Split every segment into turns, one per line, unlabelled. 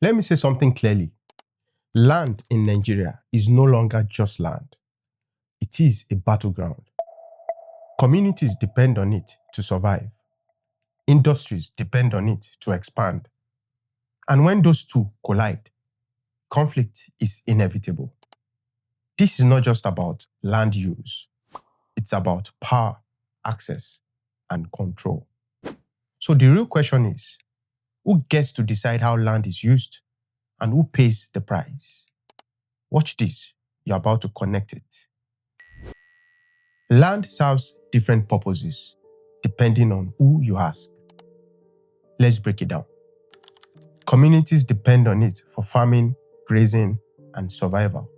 Let me say something clearly. Land in Nigeria is no longer just land. It is a battleground. Communities depend on it to survive. Industries depend on it to expand. And when those two collide, conflict is inevitable. This is not just about land use. It's about power, access, and control. So the real question is, who gets to decide how land is used and who pays the price? Watch this. You're about to connect it. Land serves different purposes depending on who you ask. Let's break it down. Communities depend on it for farming, grazing, and survival.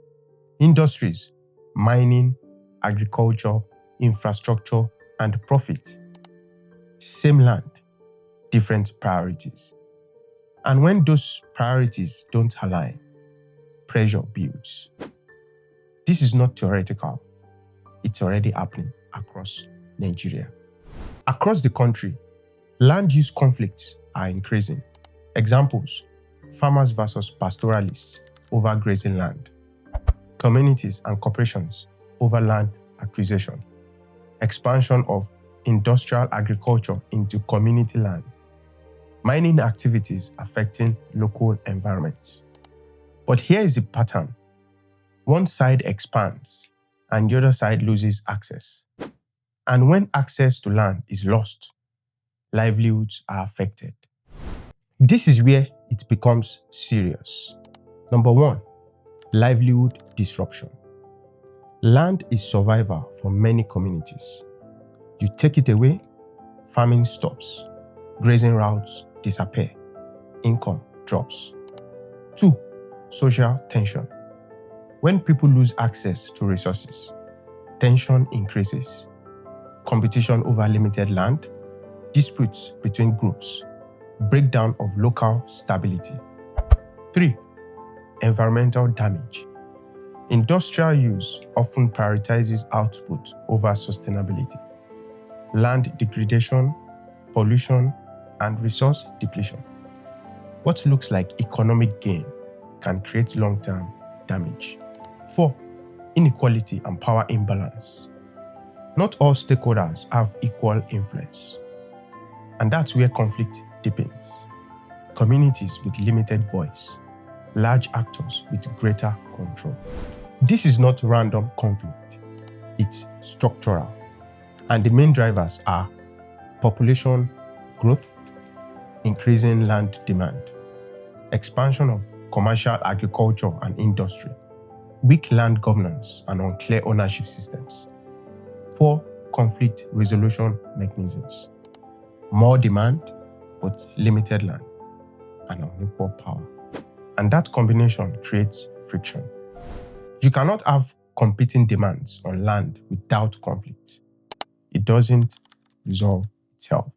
Industries, mining, agriculture, infrastructure, and profit. Same land, different priorities. And when those priorities don't align, pressure builds. This is not theoretical. It's already happening across Nigeria. Across the country, land use conflicts are increasing. Examples: farmers versus pastoralists over grazing land, communities and corporations over land acquisition, expansion of industrial agriculture into community land, mining activities affecting local environments. But here is the pattern. One side expands and the other side loses access. And when access to land is lost, livelihoods are affected. This is where it becomes serious. Number one, livelihood disruption. Land is survival for many communities. You take it away, farming stops, grazing routes disappear, income drops. 2. Social tension. When people lose access to resources, tension increases. Competition over limited land, disputes between groups, breakdown of local stability. 3. Environmental damage. Industrial use often prioritizes output over sustainability. Land degradation, pollution, and resource depletion. What looks like economic gain can create long-term damage. 4. Inequality and power imbalance. Not all stakeholders have equal influence. And that's where conflict deepens. Communities with limited voice, large actors with greater control. This is not random conflict. It's structural. And the main drivers are population growth, increasing land demand, expansion of commercial agriculture and industry, weak land governance and unclear ownership systems, poor conflict resolution mechanisms, more demand but limited land, and unequal power. And that combination creates friction. You cannot have competing demands on land without conflict. It doesn't resolve itself.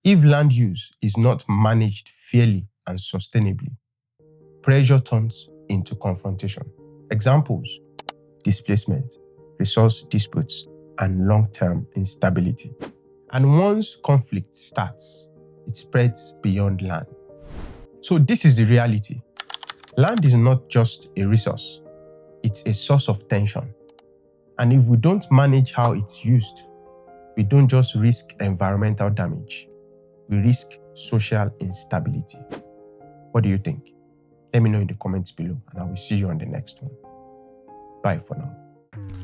If land use is not managed fairly and sustainably, pressure turns into confrontation. Examples: displacement, resource disputes, and long-term instability. And once conflict starts, it spreads beyond land. So this is the reality. Land is not just a resource, it's a source of tension. And if we don't manage how it's used, we don't just risk environmental damage, we risk social instability. What do you think? Let me know in the comments below, and I will see you on the next one. Bye for now.